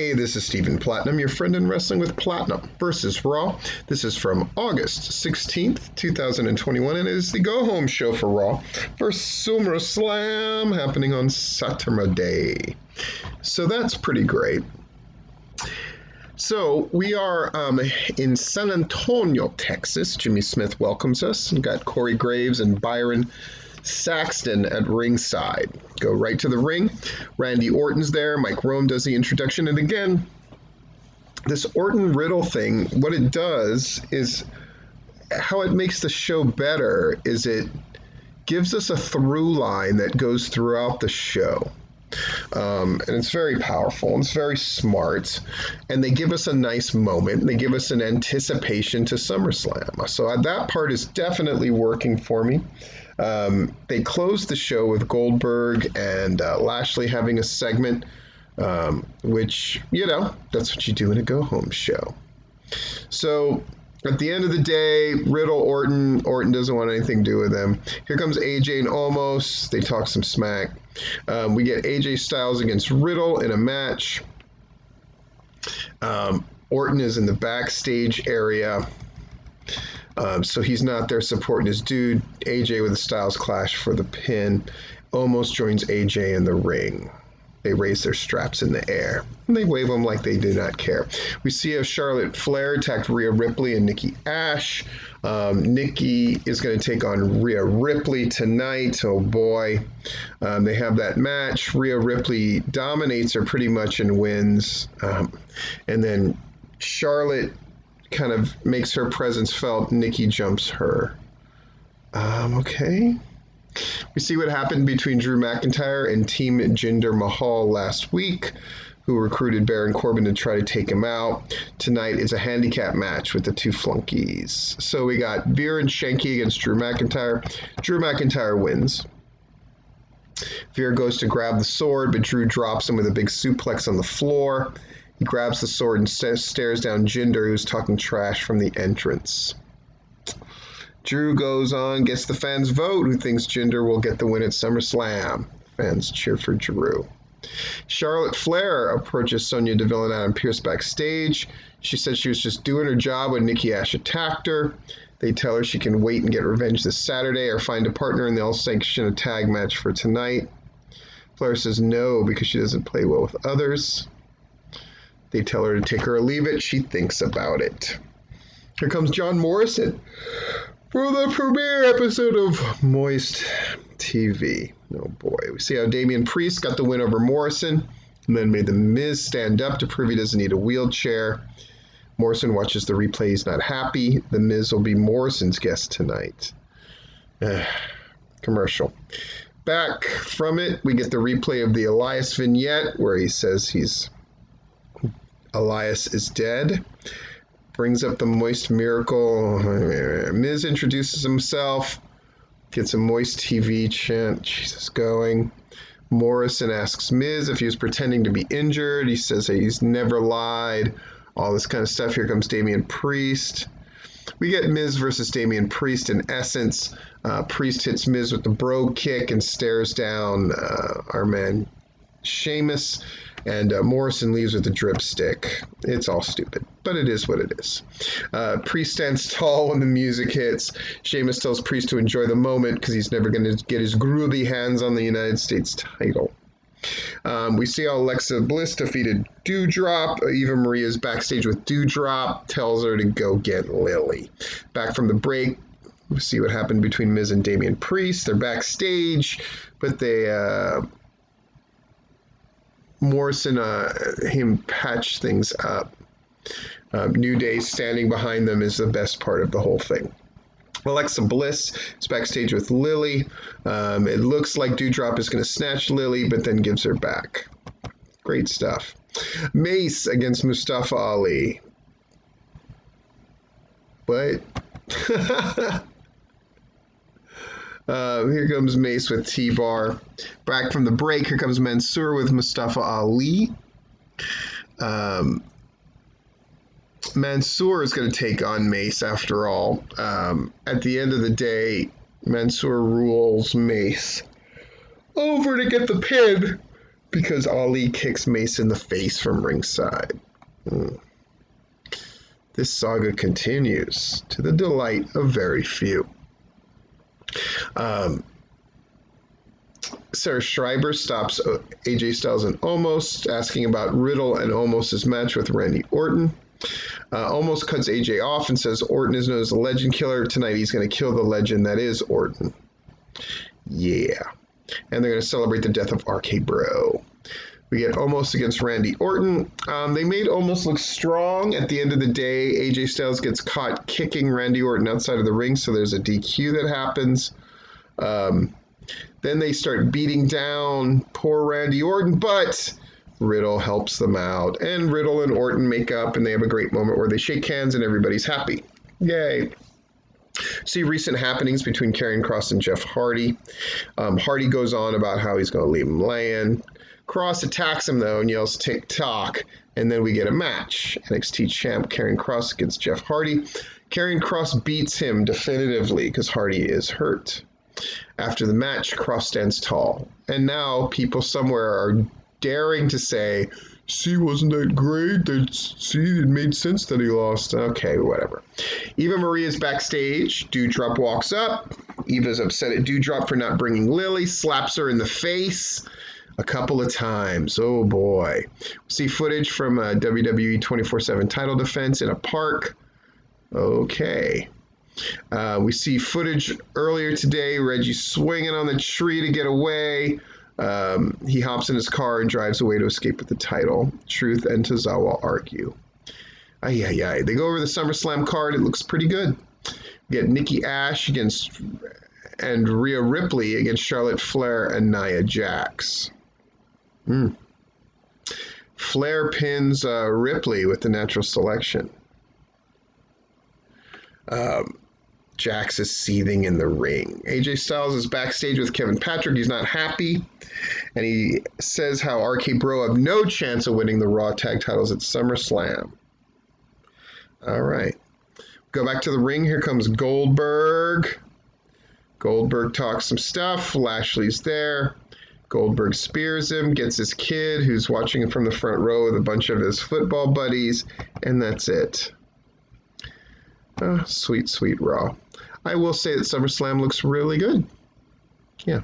Hey, this is Stephen Platinum, your friend in Wrestling with Platinum versus Raw. This is from August 16th, 2021, and it is the go-home show for Raw for SummerSlam happening on Saturday. So that's pretty great. So we are in San Antonio, Texas. Jimmy Smith welcomes us. We've got Corey Graves and Byron Saxton at ringside. Go right to the ring. Randy Orton's there. Mike Rome does the introduction. And again, this Orton Riddle thing, what it does is, how it makes the show better is it gives us a through line that goes throughout the show. And it's very powerful and it's very smart, and they give us a nice moment. They give us an anticipation to SummerSlam. So that part is definitely working for me. They closed the show with Goldberg and Lashley having a segment, which, you know, that's what you do in a go-home show. So at the end of the day, Riddle, Orton doesn't want anything to do with them. Here comes AJ and Omos. They talk some smack. We get AJ Styles against Riddle in a match. Orton is in the backstage area. So he's not there supporting his dude. AJ with a Styles Clash for the pin. Omos joins AJ in the ring. They raise their straps in the air, and they wave them like they do not care. We see how Charlotte Flair attacked Rhea Ripley and Nikki Ash. Nikki is going to take on Rhea Ripley tonight. Oh boy. They have that match. Rhea Ripley dominates her pretty much and wins. And then Charlotte kind of makes her presence felt. Nikki jumps her. Okay. We see what happened between Drew McIntyre and Team Jinder Mahal last week, who recruited Baron Corbin to try to take him out. Tonight is a handicap match with the two flunkies. So we got Veer and Shanky against Drew McIntyre. Drew McIntyre wins. Veer goes to grab the sword, but Drew drops him with a big suplex on the floor. He grabs the sword and stares down Jinder, who's talking trash from the entrance. Drew goes on, gets the fans' vote, who thinks Jinder will get the win at SummerSlam. Fans cheer for Drew. Charlotte Flair approaches Sonya Deville and Adam Pearce backstage. She said she was just doing her job when Nikki Ash attacked her. They tell her she can wait and get revenge this Saturday or find a partner, and they'll sanction a tag match for tonight. Flair says no because she doesn't play well with others. They tell her to take her or leave it. She thinks about it. Here comes John Morrison for the premiere episode of Moist TV. Oh boy. We see how Damian Priest got the win over Morrison and then made The Miz stand up to prove he doesn't need a wheelchair. Morrison watches the replay. He's not happy. The Miz will be Morrison's guest tonight. Commercial. Back from it, we get the replay of the Elias vignette where he says Elias is dead. Brings up the Moist Miracle. Miz introduces himself. Gets a Moist TV chant. Jesus going. Morrison asks Miz if he was pretending to be injured. He says that he's never lied. All this kind of stuff. Here comes Damian Priest. We get Miz versus Damian Priest in essence. Priest hits Miz with the bro kick and stares down our man Sheamus. And Morrison leaves with the dripstick. It's all stupid, but it is what it is. Priest stands tall when the music hits. Sheamus tells Priest to enjoy the moment because he's never going to get his groovy hands on the United States title. We see how Alexa Bliss defeated Doudrop. Eva Marie is backstage with Doudrop, tells her to go get Lily. Back from the break, we see what happened between Miz and Damian Priest. They're backstage, but Morrison, him patch things up. New Day standing behind them is the best part of the whole thing. Alexa Bliss is backstage with Lily. It looks like Doudrop is going to snatch Lily, but then gives her back. Great stuff. Mace against Mustafa Ali. What? Here comes Mace with T-Bar. Back from the break, here comes Mansoor with Mustafa Ali. Mansoor is going to take on Mace after all. At the end of the day, Mansoor rules Mace over to get the pin because Ali kicks Mace in the face from ringside. This saga continues to the delight of very few. Sarah Schreiber stops AJ Styles and Omos, asking about Riddle and Omos' match with Randy Orton. Omos cuts AJ off and says Orton is known as the legend killer. Tonight he's going to kill the legend that is Orton. Yeah. And they're going to celebrate the death of RK Bro. We get Omos against Randy Orton. They made Omos look strong. At the end of the day, AJ Styles gets caught kicking Randy Orton outside of the ring, so there's a DQ that happens. Then they start beating down poor Randy Orton, but Riddle helps them out. And Riddle and Orton make up, and they have a great moment where they shake hands and everybody's happy. Yay. See recent happenings between Karrion Kross and Jeff Hardy. Hardy goes on about how he's going to leave him laying. Kross attacks him, though, and yells tick-tock, and then we get a match. NXT champ Karrion Kross against Jeff Hardy. Karrion Kross beats him definitively because Hardy is hurt. After the match, Kross stands tall, and now people somewhere are daring to say, see, wasn't that great? See, it made sense that he lost. Okay, whatever. Eva Marie is backstage. Doudrop walks up. Eva's upset at Doudrop for not bringing Lily, slaps her in the face a couple of times. Oh boy. We see footage from a WWE 24/7 title defense in a park. Okay. We see footage earlier today, Reggie swinging on the tree to get away. He hops in his car and drives away to escape with the title. Truth and Tozawa argue. They go over the SummerSlam card. It looks pretty good. We get Nikki Ash and Rhea Ripley against Charlotte Flair and Nia Jax. Flair pins Ripley with the natural selection. Jax is seething in the ring. AJ Styles is backstage with Kevin Patrick. He's not happy. And he says how RK Bro have no chance of winning the Raw Tag titles at SummerSlam. All right. Go back to the ring. Here comes Goldberg. Goldberg talks some stuff. Lashley's there. Goldberg spears him, gets his kid who's watching him from the front row with a bunch of his football buddies, and that's it. Sweet, sweet Raw. I will say that SummerSlam looks really good. Yeah.